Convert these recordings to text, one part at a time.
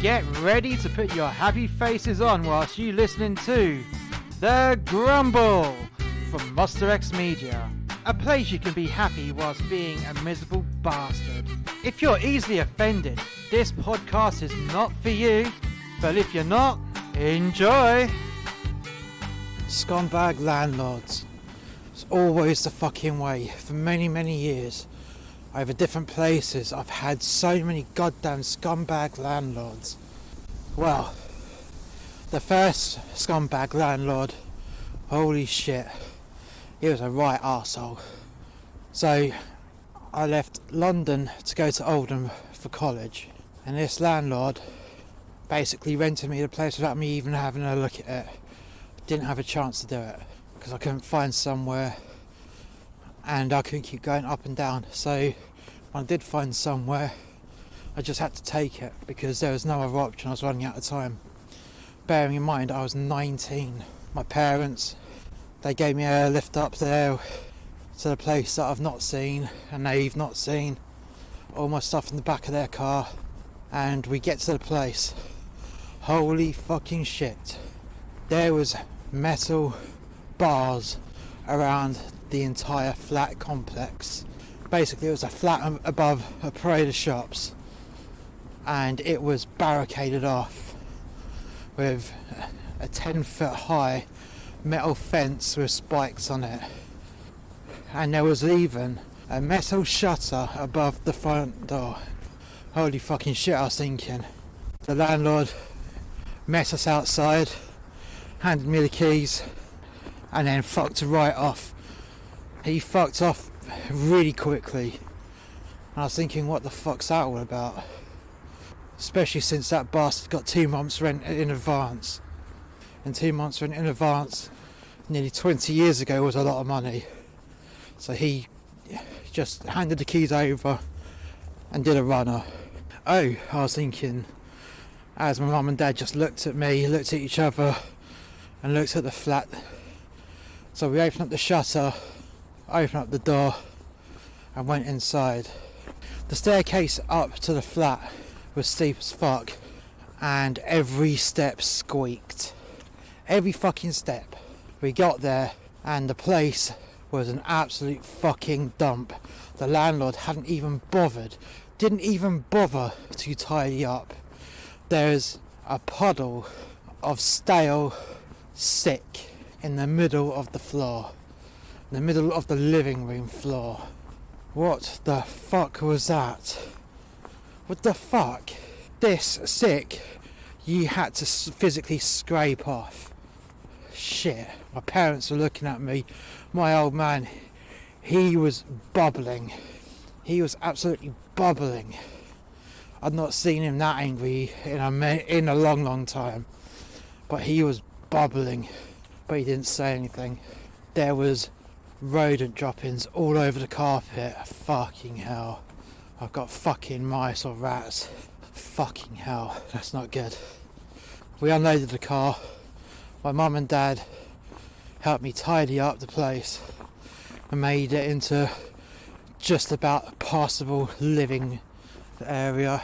Get ready to put your happy faces on whilst you listening to The Grumble from Monster X Media. A place you can be happy whilst being a miserable bastard. If you're easily offended, this podcast is not for you. But if you're not, enjoy! Scumbag landlords. It's always the fucking way. For many years, over different places, I've had so many goddamn scumbag landlords. Well, the first scumbag landlord, holy shit, he was a right arsehole. So, I left London to go to Oldham for college, and this landlord basically rented me the place without me even having a look at it. Didn't have a chance to do it because I couldn't find somewhere and I couldn't keep going up and down. So when I did find somewhere, I just had to take it because there was no other option. I was running out of time. Bearing in mind I was 19. My parents, they gave me a lift up there to the place that I've not seen and they've not seen. All my stuff in the back of their car, and we get to the place. Holy fucking shit. There was metal bars around the entire flat complex. Basically it was a flat above a parade of shops, and it was barricaded off with a 10-foot high metal fence with spikes on it, and there was even a metal shutter above the front door. Holy fucking shit, I was thinking. The landlord met us outside, handed me the keys, and then fucked right off. He fucked off really quickly. And I was thinking, what the fuck's that all about? Especially since that bastard got 2 months rent in advance. And 2 months rent in advance nearly 20 years ago was a lot of money. So he just handed the keys over and did a runner. Oh, I was thinking, as my mum and dad just looked at me, looked at each other, and looked at the flat. So we opened up the shutter, opened up the door, and went inside. The staircase up to the flat was steep as fuck, and every step squeaked. Every fucking step. We got there, and the place was an absolute fucking dump. The landlord hadn't even bothered, didn't even bother to tidy up. There's a puddle of stale sick in the middle of the floor, in the middle of the living room floor. What the fuck was that? What the fuck? This sick you had to physically scrape off. Shit, my parents were looking at me. My old man, he was bubbling. He was absolutely bubbling. I'd not seen him that angry in a long time. But he was bubbling. But he didn't say anything. There was rodent droppings all over the carpet. Fucking hell. I've got fucking mice or rats. Fucking hell. That's not good. We unloaded the car. My mum and dad helped me tidy up the place and made it into just about a passable living area.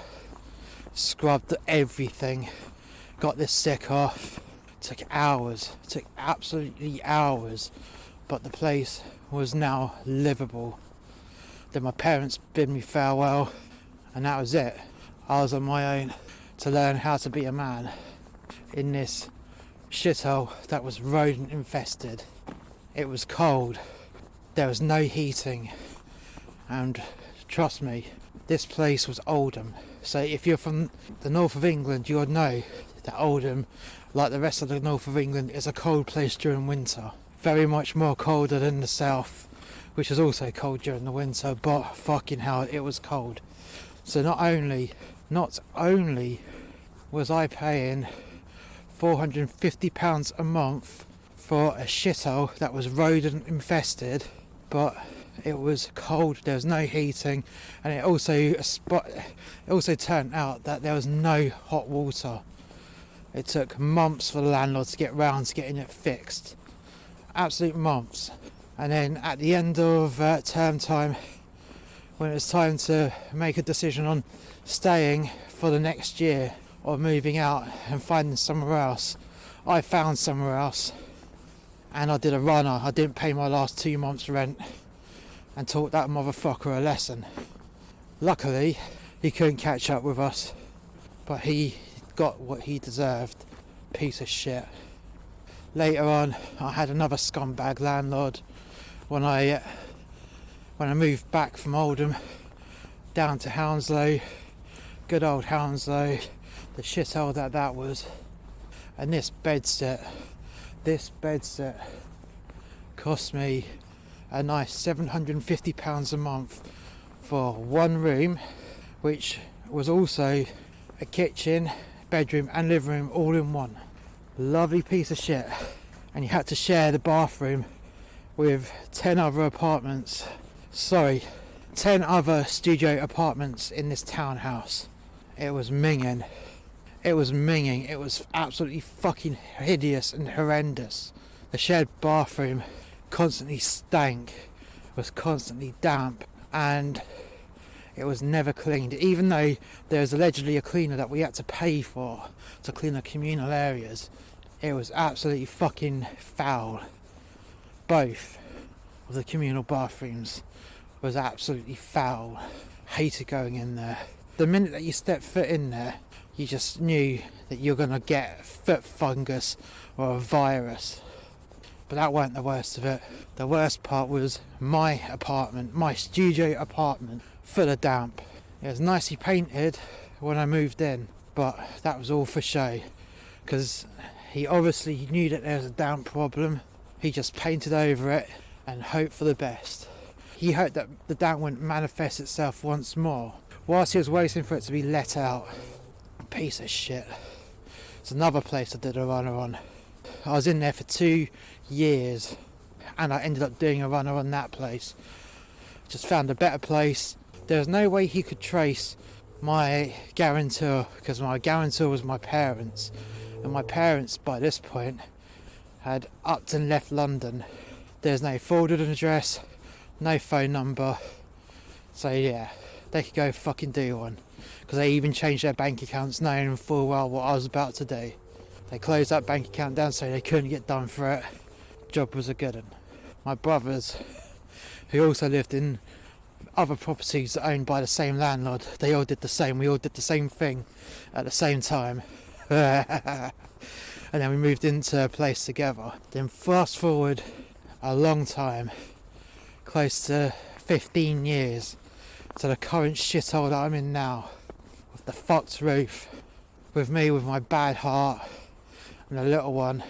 Scrubbed everything, got this sick off. Took hours, took absolutely hours, but the place was now livable. Then my parents bid me farewell, and that was it. I was on my own to learn how to be a man in this shithole that was rodent infested. It was cold, there was no heating, and trust me, this place was Oldham. So if you're from the north of England, you would know that Oldham, like the rest of the north of England, is a cold place during winter. Very much more colder than the south, which is also cold during the winter, but fucking hell, it was cold. So not only was I paying £450 a month for a shithole that was rodent infested, but it was cold, there was no heating, and it also turned out that there was no hot water. It took months for the landlord to get round to getting it fixed. Absolute months. And then at the end of term time, when it was time to make a decision on staying for the next year or moving out and finding somewhere else. I found somewhere else and I did a runner. I didn't pay my last 2 months rent and taught that motherfucker a lesson. Luckily, he couldn't catch up with us, but he got what he deserved. Piece of shit. Later on, I had another scumbag landlord when I moved back from Oldham down to Hounslow. Good old Hounslow, the shithole that was. And this bedsit cost me a nice £750 a month for one room, which was also a kitchen, bedroom and living room all in one. Lovely piece of shit. And you had to share the bathroom with 10 other 10 other studio apartments in this townhouse. It was minging. It was absolutely fucking hideous and horrendous. The shared bathroom constantly stank, was constantly damp, and it was never cleaned. Even though there was allegedly a cleaner that we had to pay for to clean the communal areas, it was absolutely fucking foul. Both of the communal bathrooms was absolutely foul. Hated going in there. The minute that you stepped foot in there, you just knew that you're going to get foot fungus or a virus. But that weren't the worst of it. The worst part was my apartment, my studio apartment, full of damp. It was nicely painted when I moved in, but that was all for show, because he obviously knew that there was a damp problem. He just painted over it and hoped for the best. He hoped that the damp wouldn't manifest itself once more whilst he was waiting for it to be let out. Piece of shit. It's another place I did a runner on. I was in there for 2 years and I ended up doing a runner on that place. Just found a better place. There was no way he could trace my guarantor, because my guarantor was my parents, and my parents by this point had upped and left London. There's no forwarded address, no phone number, so yeah, they could go fucking do one, because they even changed their bank accounts knowing full well what I was about to do. They closed that bank account down so they couldn't get done for it. Job was a good one. My brothers, who also lived in other properties owned by the same landlord, they all did the same. We all did the same thing at the same time. And then we moved into a place together. Then fast forward a long time, close to 15 years, to the current shithole that I'm in now, with the fucked roof, with me with my bad heart and a little one,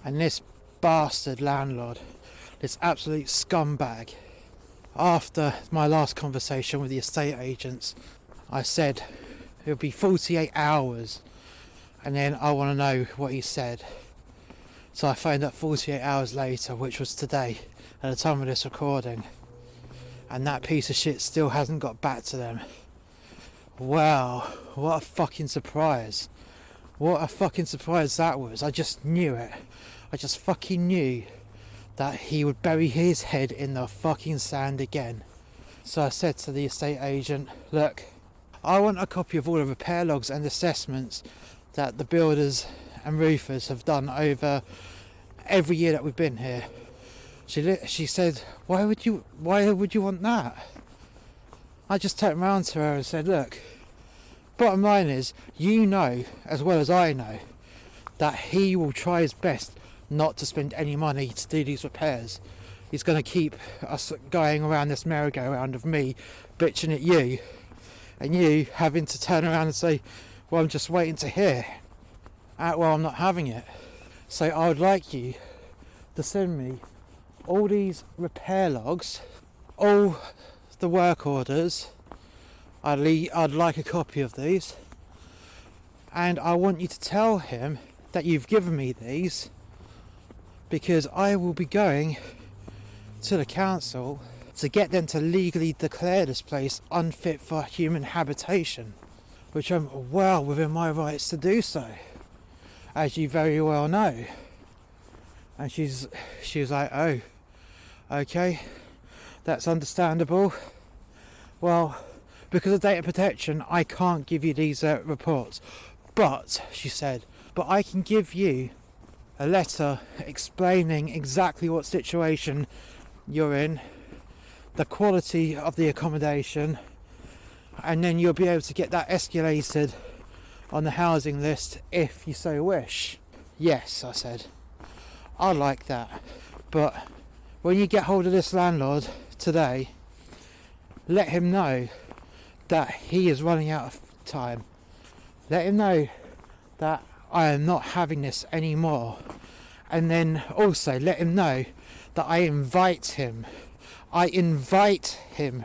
and this bastard landlord, this absolute scumbag. After my last conversation with the estate agents, I said it would be 48 hours and then I want to know what he said. So I phoned up 48 hours later, which was today at the time of this recording, and that piece of shit still hasn't got back to them. Wow, what a fucking surprise. What a fucking surprise that was. I just knew it. I just fucking knew that he would bury his head in the fucking sand again. So I said to the estate agent, look, I want a copy of all the repair logs and assessments that the builders and roofers have done over every year that we've been here. She said, why would you want that? I just turned around to her and said, look, bottom line is, you know as well as I know that he will try his best not to spend any money to do these repairs. He's going to keep us going around this merry-go-round of me bitching at you, and you having to turn around and say, well, I'm just waiting to hear. Well, I'm not having it. So I would like you to send me all these repair logs, all the work orders. I'd like a copy of these, and I want you to tell him that you've given me these, because I will be going to the council to get them to legally declare this place unfit for human habitation, which I'm well within my rights to do so, as you very well know. And she was like, oh, okay, that's understandable. Well, because of data protection, I can't give you these reports, But, she said, but I can give you a letter explaining exactly what situation you're in, the quality of the accommodation, and then you'll be able to get that escalated on the housing list if you so wish. Yes, I said, I like that. But when you get hold of this landlord today, let him know that he is running out of time. Let him know that I am not having this anymore. And then also let him know that I invite him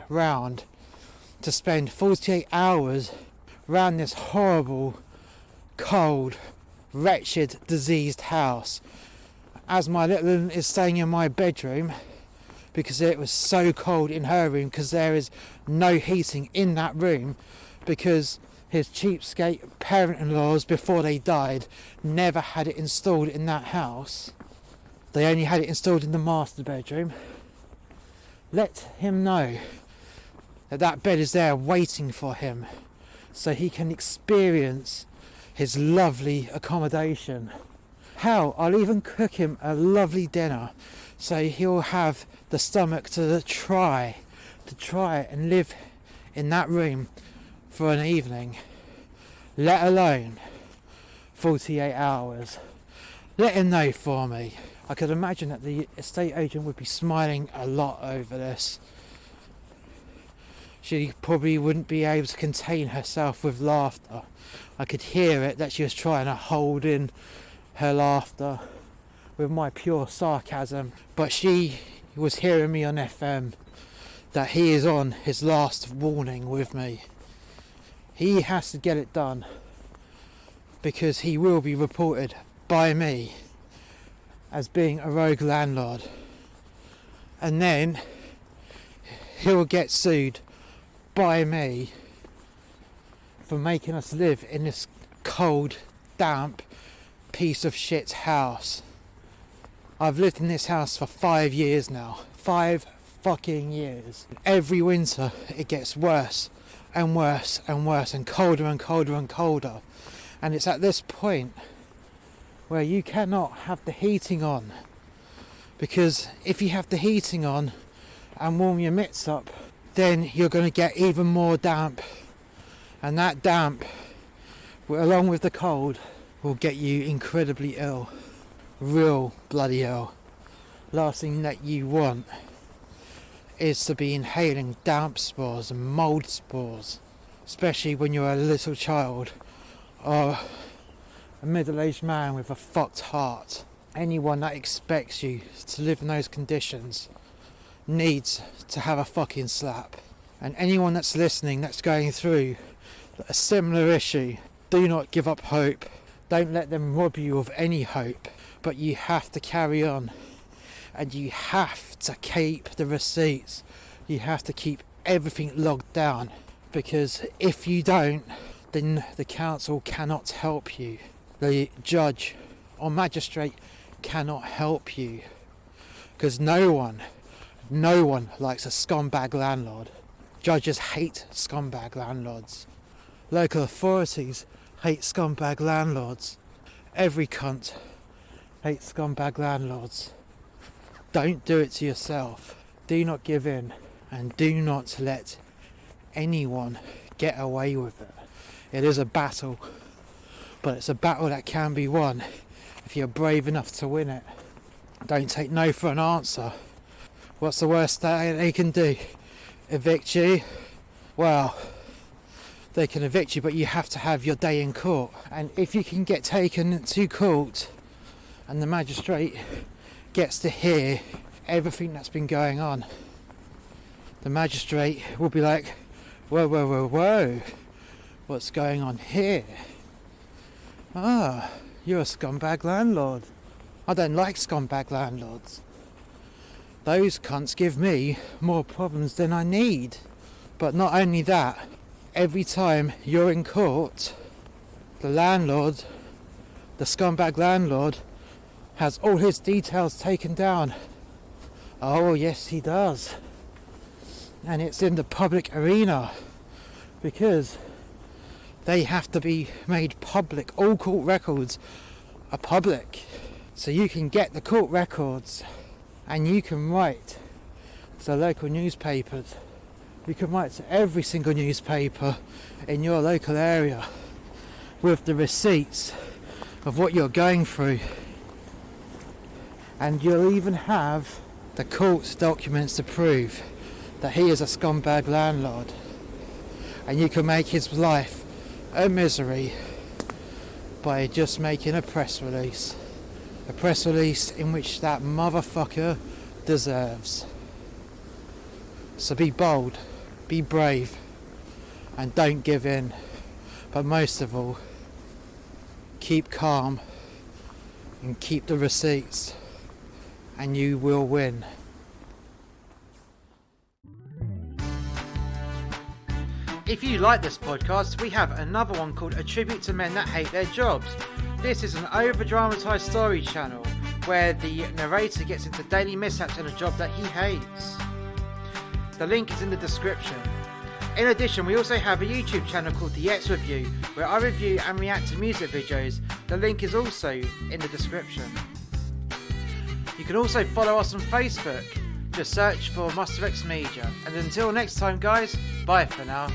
round to spend 48 hours round this horrible, cold, wretched, diseased house. As my little one is staying in my bedroom because it was so cold in her room, because there is no heating in that room, because his cheapskate parent-in-laws, before they died, never had it installed in that house. They only had it installed in the master bedroom. Let him know that that bed is there waiting for him, so he can experience his lovely accommodation. Hell, I'll even cook him a lovely dinner, so he'll have the stomach to try and live in that room for an evening, let alone 48 hours. Let him know for me. I could imagine that the estate agent would be smiling a lot over this. She probably wouldn't be able to contain herself with laughter. I could hear it, that she was trying to hold in her laughter with my pure sarcasm. But she was hearing me on FM that he is on his last warning with me. He has to get it done, because he will be reported by me as being a rogue landlord, and then he'll get sued by me for making us live in this cold, damp piece of shit house. I've lived in this house for 5 years now. 5 fucking years. Every winter it gets worse and worse and worse, and colder and colder and colder. And it's at this point where you cannot have the heating on, because if you have the heating on and warm your mitts up, then you're going to get even more damp, and that damp, along with the cold, will get you incredibly ill. Real bloody ill. Last thing that you want is to be inhaling damp spores and mould spores, especially when you're a little child or a middle-aged man with a fucked heart. Anyone that expects you to live in those conditions needs to have a fucking slap. And anyone that's listening that's going through a similar issue, do not give up hope. Don't let them rob you of any hope, but you have to carry on, and you have to keep the receipts. You have to keep everything logged down, because if you don't, then the council cannot help you. The judge or magistrate cannot help you, because no one likes a scumbag landlord. Judges hate scumbag landlords. Local authorities hate scumbag landlords. Every cunt hates scumbag landlords. Don't do it to yourself. Do not give in, and do not let anyone get away with it. It is a battle, but it's a battle that can be won if you're brave enough to win it. Don't take no for an answer. What's the worst that they can do? Evict you? Well, they can evict you, but you have to have your day in court. And if you can get taken to court and the magistrate gets to hear everything that's been going on, the magistrate will be like, whoa, whoa, whoa, whoa, what's going on here? Ah, you're a scumbag landlord. I don't like scumbag landlords. Those cunts give me more problems than I need. But not only that, every time you're in court, the landlord, the scumbag landlord, has all his details taken down. Oh yes, he does. And it's in the public arena, because They have to be made public. All court records are public. So you can get the court records and you can write to the local newspapers. You can write to every single newspaper in your local area with the receipts of what you're going through. And you'll even have the court's documents to prove that he is a scumbag landlord. And you can make his life a misery by just making a press release. A press release in which that motherfucker deserves. So be bold, be brave, and don't give in. But most of all, keep calm and keep the receipts, and you will win. If you like this podcast, we have another one called A Tribute to Men That Hate Their Jobs. This is an over-dramatised story channel where the narrator gets into daily mishaps in a job that he hates. The link is in the description. In addition, we also have a YouTube channel called The X Review, where I review and react to music videos. The link is also in the description. You can also follow us on Facebook. Just search for Muster X Media. And until next time guys, bye for now.